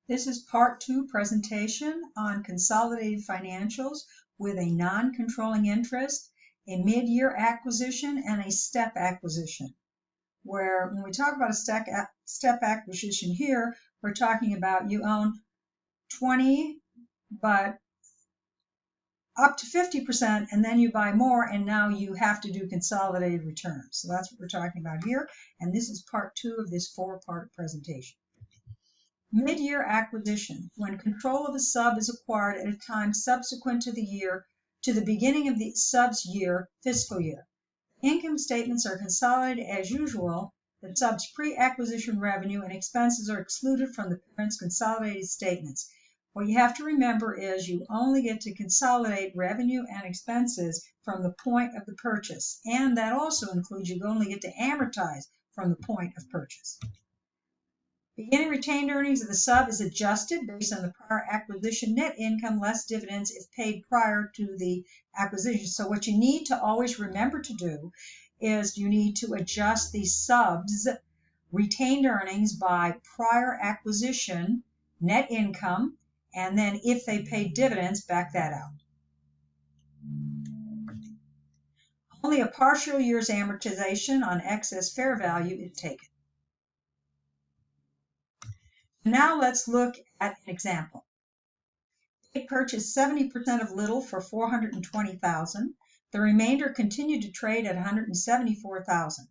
This is part 2 presentation on consolidated financials with a non-controlling interest, a mid-year acquisition, and a step acquisition. Where when we talk about a step acquisition here, we're talking about you own 20, but up to 50%, and then you buy more, and now you have to do consolidated returns. So that's what we're talking about here, and this is part 2 of this 4-part presentation. Mid-year acquisition, when control of a sub is acquired at a time subsequent to the beginning of the sub's fiscal year. Income statements are consolidated as usual. The sub's pre-acquisition revenue and expenses are excluded from the parent's consolidated statements. What you have to remember is you only get to consolidate revenue and expenses from the point of the purchase, and that also includes you only get to amortize from the point of purchase. Beginning retained earnings of the sub is adjusted based on the prior acquisition net income less dividends if paid prior to the acquisition. So what you need to always remember to do is you need to adjust the sub's retained earnings by prior acquisition net income, and then if they paid dividends, back that out. Only a partial year's amortization on excess fair value is taken. Now let's look at an example. They purchased 70% of Little for $420,000. The remainder continued to trade at $174,000.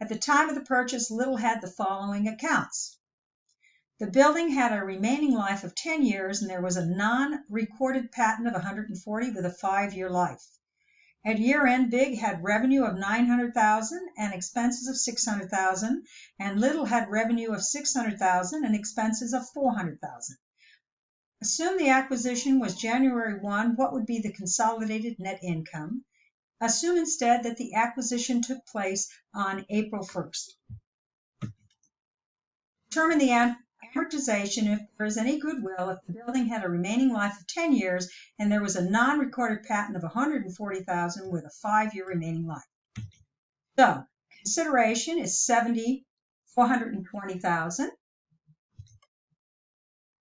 At the time of the purchase, Little had the following accounts. The building had a remaining life of 10 years, and there was a non-recorded patent of 140 with a 5-year life. At year-end, Big had revenue of $900,000 and expenses of $600,000, and Little had revenue of $600,000 and expenses of $400,000. Assume the acquisition was January 1, what would be the consolidated net income? Assume instead that the acquisition took place on April 1st. Determine the amortization if there is any goodwill if the building had a remaining life of 10 years and there was a non-recorded patent of $140,000 with a 5-year remaining life. So consideration is $420,000.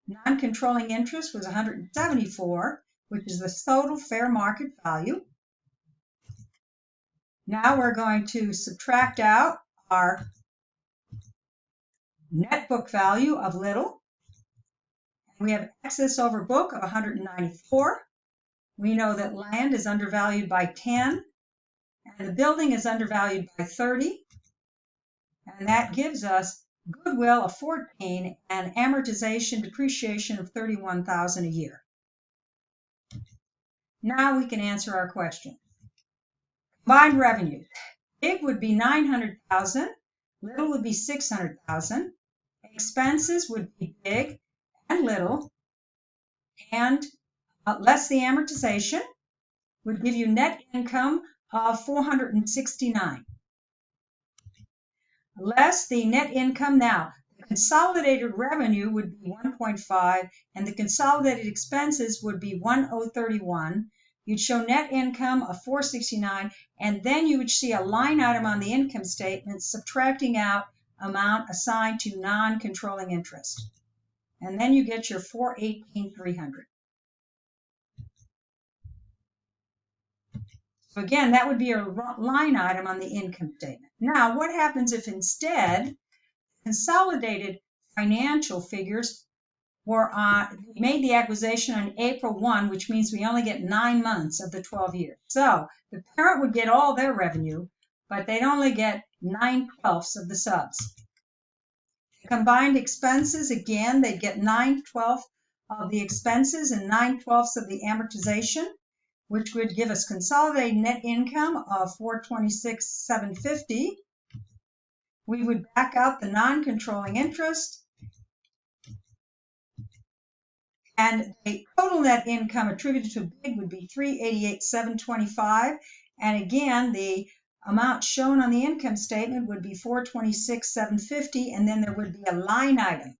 Non-controlling interest was $174,000, which is the total fair market value. Now we're going to subtract out our net book value of Little. We have excess over book of $194,000. We know that land is undervalued by 10, and the building is undervalued by 30, and that gives us goodwill of 14 and amortization depreciation of $31,000 a year. Now we can answer our question. Combined revenues. Big would be $900,000, Little would be $600,000. Expenses would be Big and Little, and less the amortization would give you net income of $469,000. Less the net income now. The consolidated revenue would be $1.5 and the consolidated expenses would be $1,031. You'd show net income of $469, and then you would see a line item on the income statement subtracting out amount assigned to non-controlling interest. And then you get your $418,300. So again, that would be a line item on the income statement. Now, what happens if instead consolidated financial figures were we made the acquisition on April 1, which means we only get 9 months of the 12 years. So the parent would get all their revenue, but they'd only get 9/12 of the subs. Combined expenses, again, they'd get 9/12 of the expenses and 9/12 of the amortization, which would give us consolidated net income of $426,750. We would back out the non-controlling interest, and the total net income attributed to Big would be $388,725. And again, the amount shown on the income statement would be $426,750, and then there would be a line item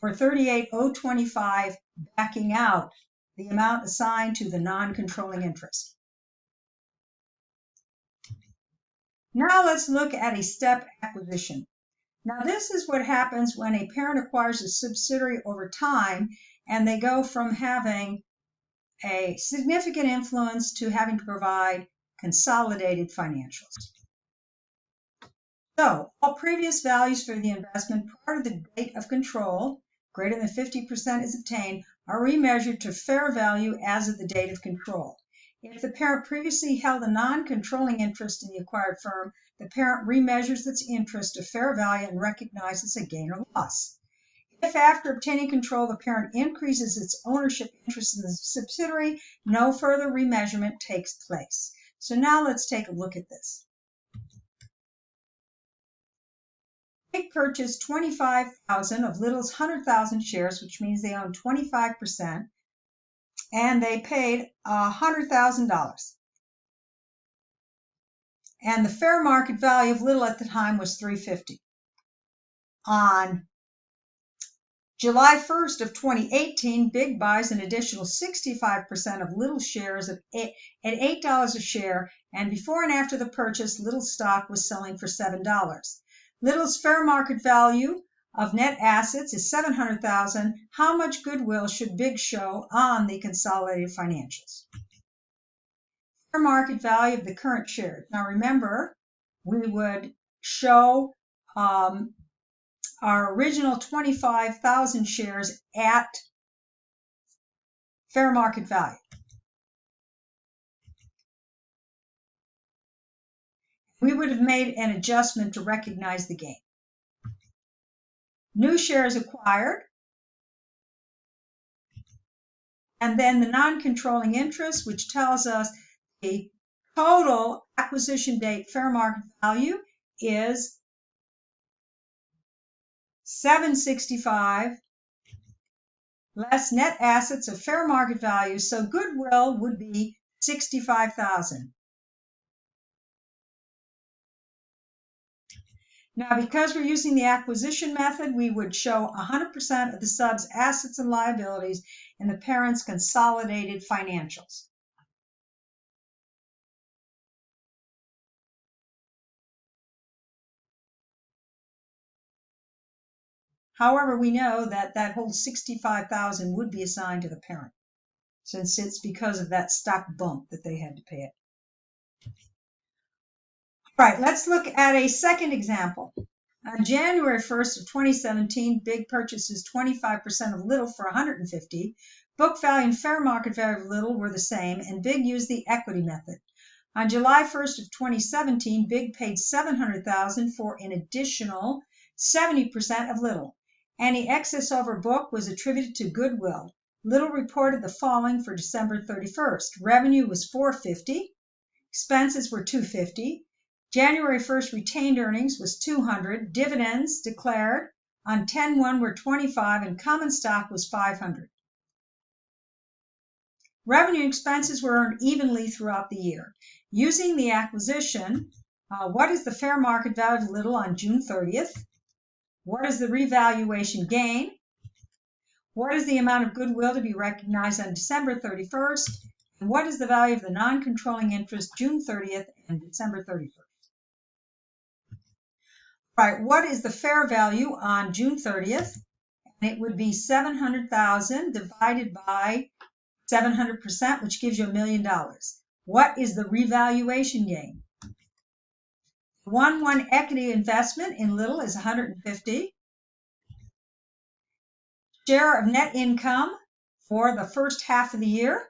for $38,025 backing out the amount assigned to the non-controlling interest. Now let's look at a step acquisition. Now, this is what happens when a parent acquires a subsidiary over time and they go from having a significant influence to having to provide consolidated financials. So, all previous values for the investment prior to the date of control, greater than 50% is obtained, are remeasured to fair value as of the date of control. If the parent previously held a non-controlling interest in the acquired firm, the parent remeasures its interest to fair value and recognizes a gain or loss. If after obtaining control, the parent increases its ownership interest in the subsidiary, no further remeasurement takes place. So now let's take a look at this. They purchased 25,000 of Little's 100,000 shares, which means they own 25%, and they paid $100,000. And the fair market value of Little at the time was $350. On July 1st of 2018, Big buys an additional 65% of Little shares at $8 a share, and before and after the purchase, Little stock was selling for $7. Little's fair market value of net assets is $700,000. How much goodwill should Big show on the consolidated financials? Fair market value of the current shares. Now remember, we would show our original 25,000 shares at fair market value. We would have made an adjustment to recognize the gain. New shares acquired, and then the non-controlling interest, which tells us the total acquisition date fair market value is $765 less net assets of fair market value, so goodwill would be $65,000. Now, because we're using the acquisition method, we would show 100% of the sub's assets and liabilities in the parent's consolidated financials. However, we know that that whole $65,000 would be assigned to the parent, since it's because of that stock bump that they had to pay it. All right, let's look at a second example. On January 1st of 2017, Big purchases 25% of Little for $150. Book value and fair market value of Little were the same, and Big used the equity method. On July 1st of 2017, Big paid $700,000 for an additional 70% of Little. Any excess over book was attributed to goodwill. Little reported the following for December 31st. Revenue was $450. Expenses were $250. January 1st retained earnings was $200. Dividends declared on 10/1 were $25, and common stock was $500. Revenue and expenses were earned evenly throughout the year. Using the acquisition, what is the fair market value of Little on June 30th? What is the revaluation gain? What is the amount of goodwill to be recognized on December 31st? And what is the value of the non-controlling interest June 30th and December 31st? All right, what is the fair value on June 30th? And it would be $700,000 divided by 700%, which gives you $1 million. What is the revaluation gain? 1/1 equity investment in Little is $150. Share of net income for the first half of the year.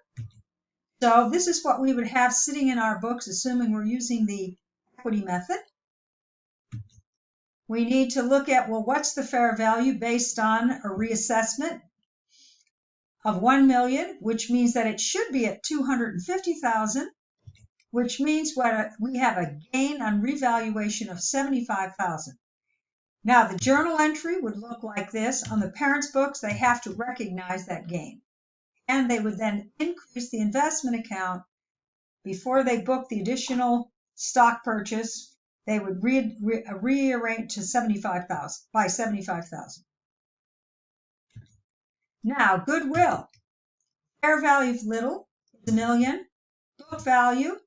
So this is what we would have sitting in our books, assuming we're using the equity method. We need to look at, well, what's the fair value based on a reassessment of $1 million, which means that it should be at $250,000, which means we have a gain on revaluation of $75,000. Now, the journal entry would look like this. On the parent's books, they have to recognize that gain. And they would then increase the investment account before they book the additional stock purchase. They would rearrange to $75,000 by $75,000. Now, goodwill. Fair value of Little is $1 million. Book value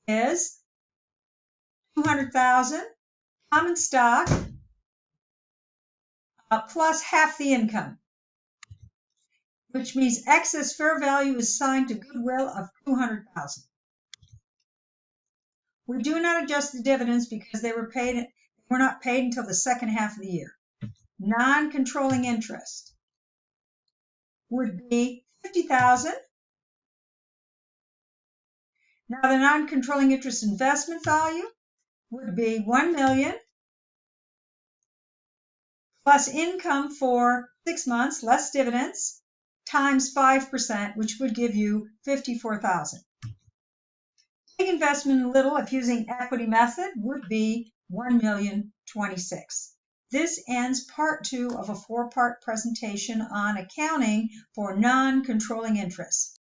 is $200,000. Common stock plus half the income, which means excess fair value is assigned to goodwill of $200,000. We do not adjust the dividends because they were not paid until the second half of the year. Non-controlling interest would be $50,000. Now the non-controlling interest investment value would be $1 million plus income for 6 months less dividends times 5%, which would give you $54,000. Big investment in little, if using equity method, would be $1,026,000. This ends part 2 of a 4-part presentation on accounting for non-controlling interest.